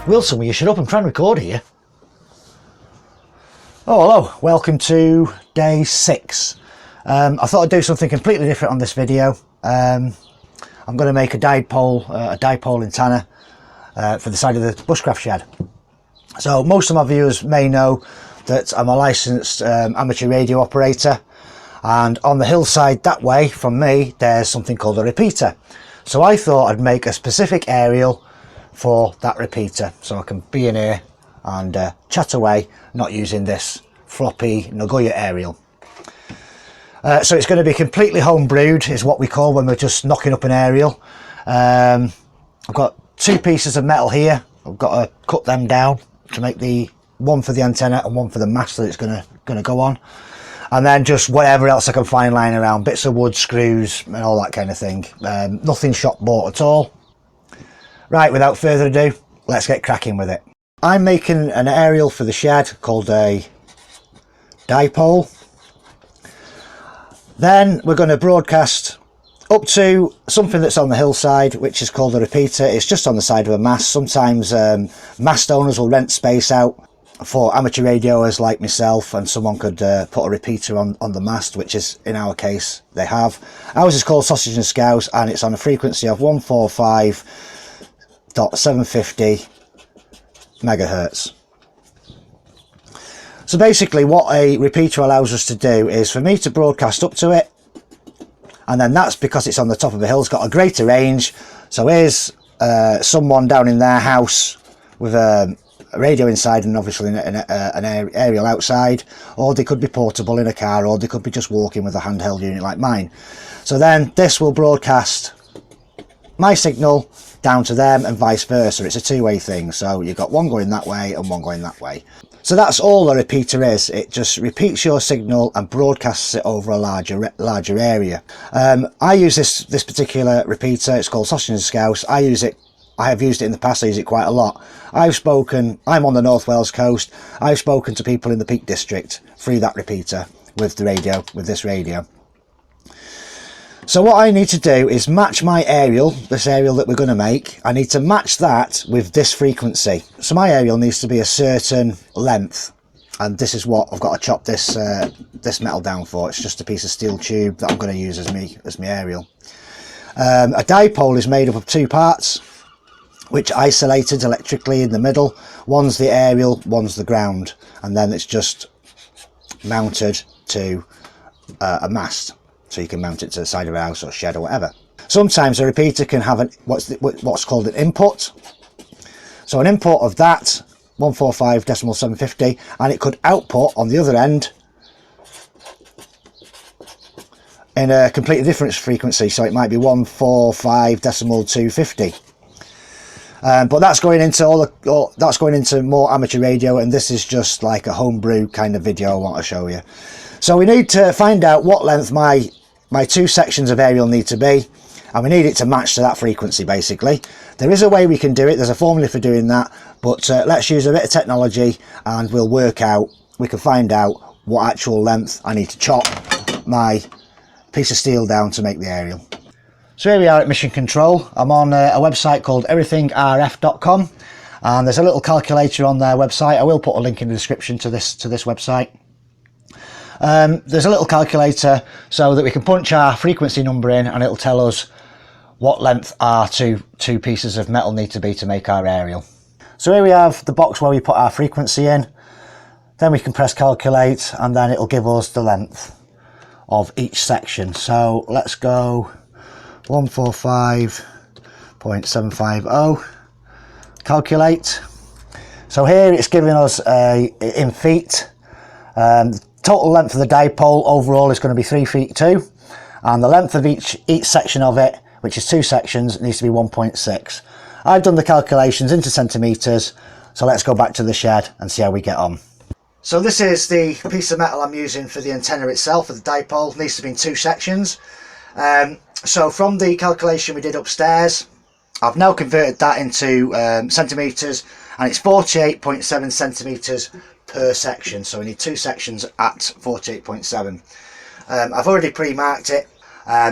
Wilson, will you shut up? I'm trying to record here. Oh, hello. Welcome to day 6. I thought I'd do something completely different on this video. I'm going to make a dipole antenna for the side of the bushcraft shed. So most of my viewers may know that I'm a licensed amateur radio operator, and on the hillside that way from me there's something called a repeater. So I thought I'd make a specific aerial for that repeater so I can be in here and chat away, not using this floppy Nagoya aerial. So it's going to be completely homebrewed, is what we call when we're just knocking up an aerial. I've got 2 pieces of metal here. I've got to cut them down to make the one for the antenna and one for the mast that it's going to go on, and then just whatever else I can find lying around, bits of wood, screws and all that kind of thing. Nothing shop bought at all. Right, without further ado, let's get cracking with it. I'm making an aerial for the shed called a dipole. Then we're going to broadcast up to something that's on the hillside, which is called a repeater. It's just on the side of a mast. Sometimes mast owners will rent space out for amateur radioers like myself, and someone could put a repeater on the mast, which is, in our case, they have. Ours is called Sausage and Scouse, and it's on a frequency of 145.750 megahertz. So basically what a repeater allows us to do is for me to broadcast up to it, and then that's because it's on the top of a hill. It's got a greater range. So here's someone down in their house with a radio inside and obviously an aerial outside, or they could be portable in a car, or they could be just walking with a handheld unit like mine. So then this will broadcast my signal down to them and vice versa. It's a two-way thing, so you've got one going that way and one going that way. So that's all a repeater is. It just repeats your signal and broadcasts it over a larger area. I use this particular repeater. It's called Sausage and Scouse. I have used it in the past. I use it quite a lot. I'm on the North Wales coast. I've spoken to people in the Peak District through that repeater with this radio. So what I need to do is match my aerial, this aerial that we're going to make. I need to match that with this frequency. So my aerial needs to be a certain length, and this is what I've got to chop this metal down for. It's just a piece of steel tube that I'm going to use as my aerial. A dipole is made up of 2 parts, which are isolated electrically in the middle. One's the aerial, one's the ground, and then it's just mounted to a mast. So you can mount it to the side of a house or shed or whatever. Sometimes a repeater can have what's called an input. So an input of that 145.750, and it could output on the other end in a completely different frequency. So it might be 145.250. But that's going into that's going into more amateur radio, and this is just like a homebrew kind of video I want to show you. So we need to find out what length my 2 sections of aerial need to be, and we need it to match to that frequency. Basically, there is a way we can do it. There's a formula for doing that, but let's use a bit of technology and we can find out what actual length I need to chop my piece of steel down to make the aerial. So here we are at Mission Control. I'm on a website called everythingrf.com, and there's a little calculator on their website. I will put a link in the description to this website. There's a little calculator so that we can punch our frequency number in, and it'll tell us what length our two pieces of metal need to be to make our aerial. So here we have the box where we put our frequency in. Then we can press calculate, and then it'll give us the length of each section. So let's go 145.750, calculate. So here it's giving us in feet. Total length of the dipole overall is going to be 3 feet 2, and the length of each section of it, which is 2 sections, needs to be 1.6. I've done the calculations into centimetres, so let's go back to the shed and see how we get on. So this is the piece of metal I'm using for the antenna itself, for the dipole. It needs to be in 2 sections. So from the calculation we did upstairs, I've now converted that into centimetres, and it's 48.7 centimetres per section. So we need 2 sections at 48.7. I've already pre-marked it,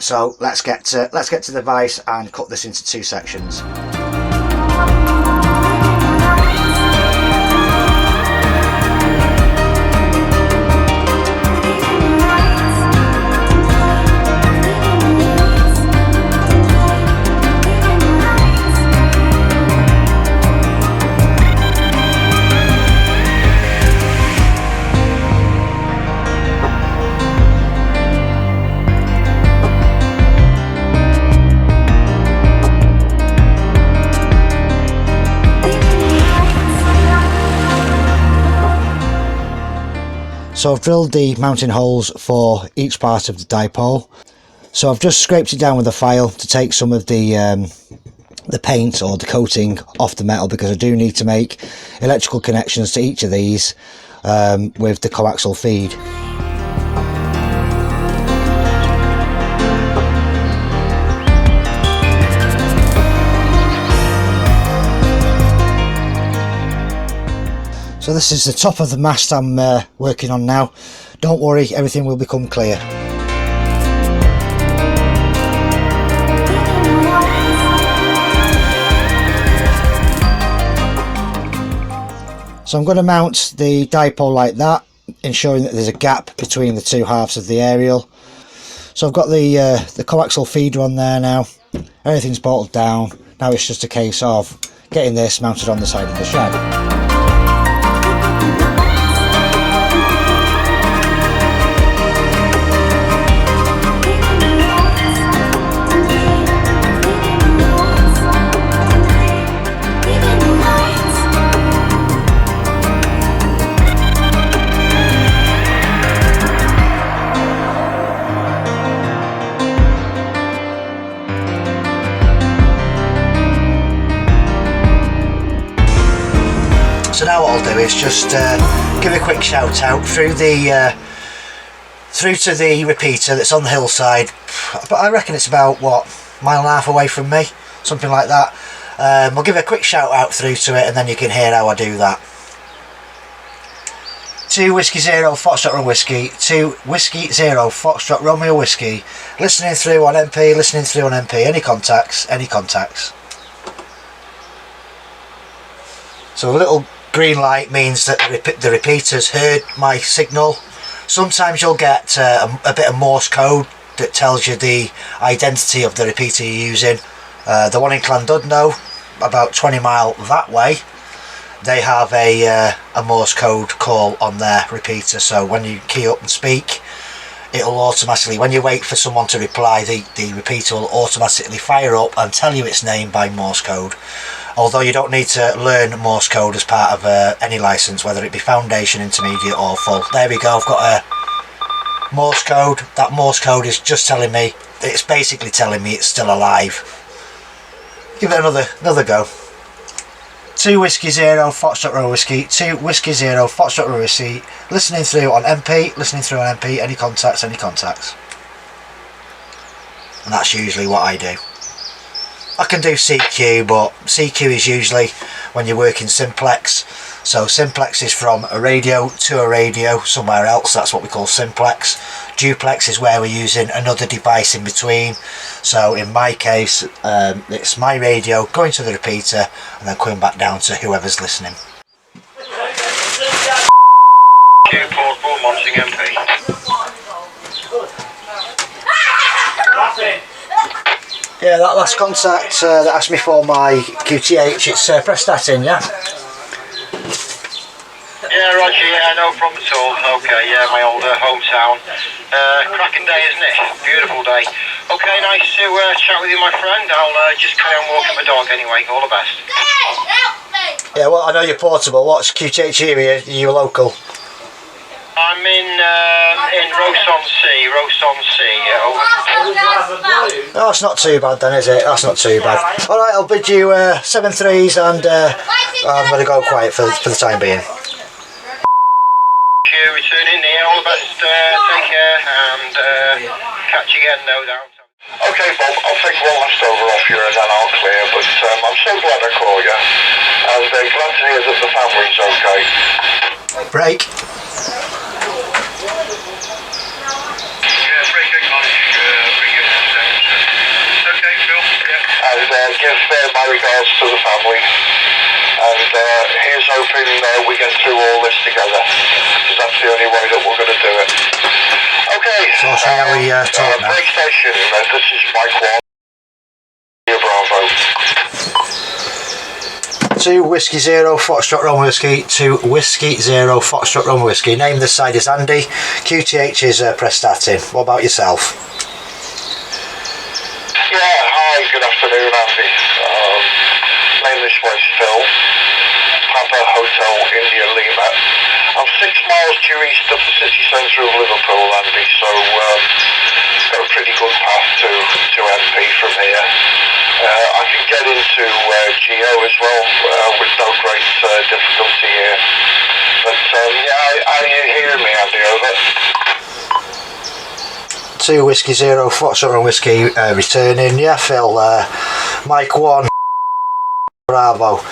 so let's get to the vise and cut this into 2 sections. So I've drilled the mounting holes for each part of the dipole. So I've just scraped it down with a file to take some of the paint or the coating off the metal, because I do need to make electrical connections to each of these with the coaxial feed. So this is the top of the mast I'm working on now. Don't worry, everything will become clear. So I'm going to mount the dipole like that, ensuring that there's a gap between the two halves of the aerial. So I've got the coaxial feeder on there now. Everything's bolted down. Now it's just a case of getting this mounted on the side of the shed. So now what I'll do is just give a quick shout out through to the repeater that's on the hillside. But I reckon it's about, what, mile and a half away from me, something like that. I'll give a quick shout out through to it, and then you can hear how I do that. 2 Whiskey Zero Foxtrot Romeo Whiskey, 2 Whiskey Zero Foxtrot Romeo Whiskey. Listening through on MP, listening through on MP. Any contacts, any contacts. So a little green light means that the repeater's heard my signal. Sometimes you'll get a bit of Morse code that tells you the identity of the repeater you're using. The one in Llandudno, about 20 mile that way, they have a Morse code call on their repeater. So when you key up and speak, it'll automatically, when you wait for someone to reply, the repeater will automatically fire up and tell you its name by Morse code. Although you don't need to learn Morse code as part of any license, whether it be foundation, intermediate or full. There we go, I've got a Morse code. That Morse code is just telling me, it's basically telling me it's still alive. Give it another go. 2 Whiskey Zero Foxtrot Romeo Whiskey, 2 Whiskey Zero Foxtrot Romeo Whiskey. Listening through on MP, listening through on MP. Any contacts, any contacts. And that's usually what I do. I can do CQ, but CQ is usually when you're working simplex. So simplex is from a radio to a radio somewhere else. That's what we call simplex. Duplex is where we're using another device in between. So in my case, it's my radio going to the repeater and then coming back down to whoever's listening. Yeah, that last contact that asked me for my QTH, it's Prestatyn, yeah? Yeah, Roger, yeah, no problem at all. Okay, yeah, my old hometown. Cracking day, isn't it? Beautiful day. Okay, nice to chat with you, my friend. I'll just carry on walking my dog anyway. All the best. Yeah, well, I know you're portable. What's QTH area? Are you local? I'm in Ross-on-Sea, Oh, it's not too bad then, is it? That's not too bad. Alright, I'll bid you 7 threes and I'm going to go quiet for the time being. You returning here, all the best, take care and catch you again, no doubt. Okay, Bob, I'll take one last over off you and then I'll clear, but I'm so glad I called you and glad to hear that the family's okay. Break. And give my regards to the family, and here's hoping we get through all this together, because that's the only way that we're going to do it. Okay, So I'll see how we talk now. break station, this is Mike Bravo. 2 Whiskey Zero Foxtrot Romeo Whiskey, 2 Whiskey Zero Foxtrot Romeo Whiskey. Name this side is Andy, QTH is Prestatyn. What about yourself? Yeah, hi, good afternoon, Andy. Name this place Phil. Papa Hotel India Lima. I'm 6 miles due east of the city centre of Liverpool, Andy, so got a pretty good path to MP from here. I can get into Geo as well with no great difficulty here. But yeah, are you hearing me, Andy? Over. 2 Whiskey Zero Foxtrot Whiskey returning. Yeah, Phil. Mike 1 Bravo.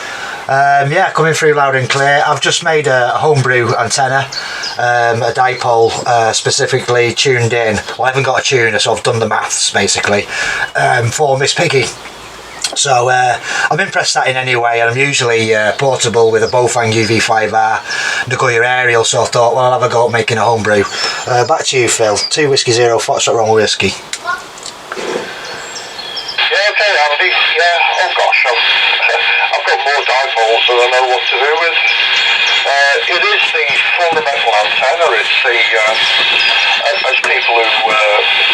Yeah, coming through loud and clear. I've just made a homebrew antenna, a dipole specifically tuned in. Well, I haven't got a tuner, so I've done the maths basically for Miss Piggy. So I've impressed that in anyway, and I'm usually portable with a Bofang UV5R Nagoya aerial, so I thought, well, I'll have a go at making a homebrew. Back to you, Phil. 2 Whiskey Zero Foxtrot Whiskey. Yeah, okay, Andy. Yeah, oh gosh, I've got more dipoles than I know what to do with. It is the fundamental antenna. It's the, as people who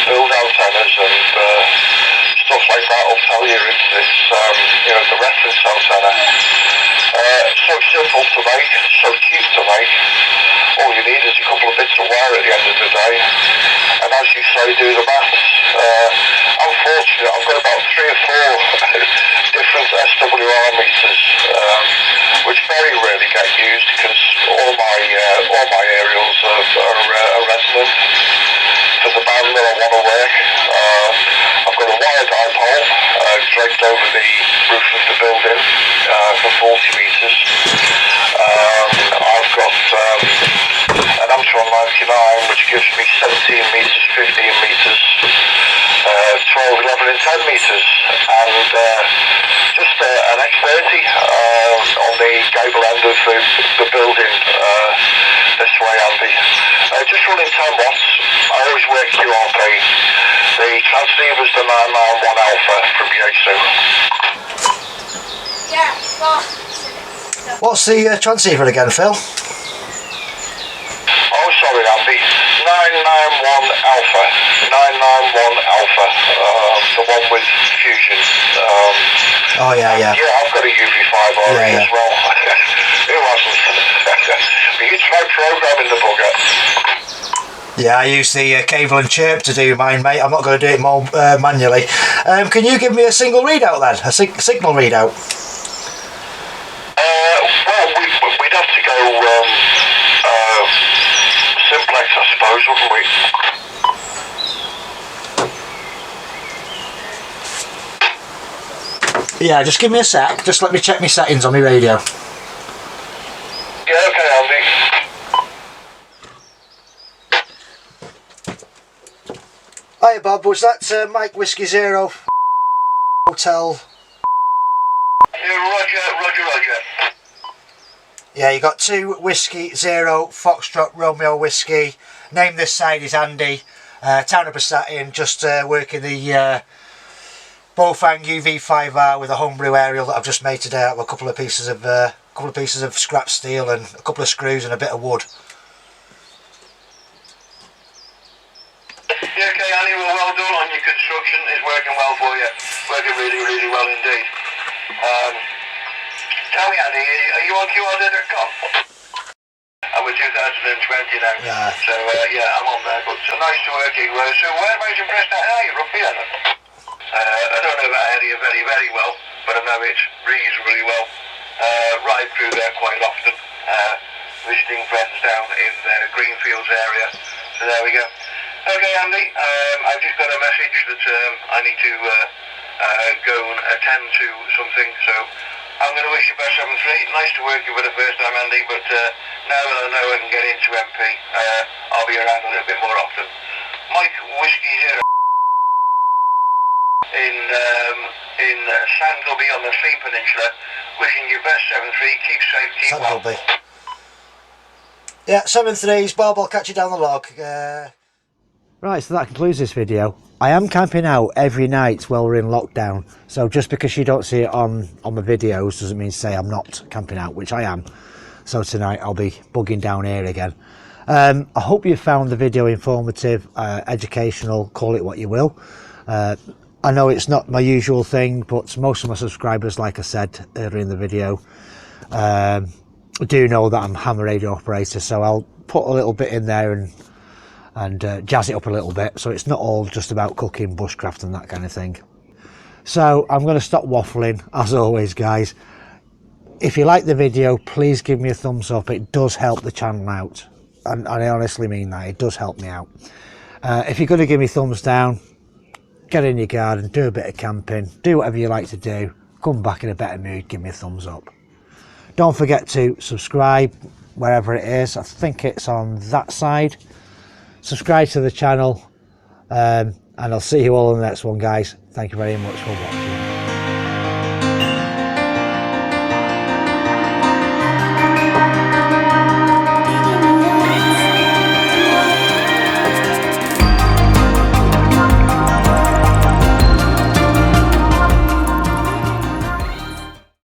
build antennas and stuff like that will tell you, it's you know, the reference antenna. So simple to make, so cheap to make. All you need is a couple of bits of wire at the end of the day. And as you say, do the maths. I'm fortunate, I've got about 3 or 4 different SWR meters, which very rarely get used because all my aerials are resonant for the band that I want to work. I've got a wire dipole draped over the roof of the building for 40 meters. I've got an Amtron 99 which gives me 17 meters, 15 meters, 12, 11 and 10 meters, and just an X30 on the gable end of the building this way, Andy. Just running 10 watts. I always work QRP. The transceiver's the 991 Alpha from Yaesu. What's the transceiver again, Phil? Oh, sorry, Andy. 991 Alpha. 991 Alpha. The one with fusion. Oh, yeah. Yeah, I've got a UV5R as well. Who hasn't? But you try programming the bugger. Yeah, I use the cable and chirp to do mine, mate. I'm not going to do it more manually. Can you give me a single readout then? A signal readout? Well, we'd have to go simplex, I suppose, wouldn't we? Yeah, just give me a sec. Just let me check my settings on my radio. Yeah, okay, Andy. Hiya, Bob. Was that Mike Whiskey Zero Hotel? Yeah, Roger. Yeah, you got 2 Whiskey Zero Foxtrot Romeo Whiskey. Name this side is Andy. Town of Passattin, just working the Bofang UV5R with a homebrew aerial that I've just made today out of a couple of pieces of scrap steel and a couple of screws and a bit of wood. Yeah, okay, Andy, well done on your construction. It's working well for you. Working really, really well indeed. Tell me, Andy, are you on QRZ.com? I'm with 2020 now. Yeah. So, yeah, I'm on there. But nice to work you. So, whereabouts in Preston are you, roughly, then? I don't know that area very, very well, but I know it reasonably well. Ride through there quite often. Visiting friends down in the Greenfields area. So, there we go. Okay, Andy, I've just got a message that I need to go and attend to something, so I'm going to wish you best 7-3. Nice to work you for the first time, Andy, but now that I know I can get into MP, I'll be around a little bit more often. Mike Whiskey Zero in Sandleby on the Sea Peninsula, wishing you best 7-3. Keep safe, keep Sandleby. well. Yeah, 7-3s. Bob, I'll catch you down the log. Right, so that concludes this video. I am camping out every night while we're in lockdown, so just because you don't see it on the videos doesn't mean to say I'm not camping out, which I am. So tonight I'll be bugging down here again. I hope you found the video informative, educational, call it what you will. I know it's not my usual thing, but most of my subscribers, like I said earlier in the video, do know that I'm ham radio operator, so I'll put a little bit in there and jazz it up a little bit, so it's not all just about cooking, bushcraft and that kind of thing. So I'm going to stop waffling, as always guys. If you like the video, please give me a thumbs up. It does help the channel out, and I honestly mean that, it does help me out. If you're going to give me thumbs down, get in your garden, do a bit of camping, do whatever you like to do, come back in a better mood, give me a thumbs up. Don't forget to subscribe wherever it is. I think it's on that side. Subscribe to the channel, and I'll see you all in the next one guys. Thank you very much for watching.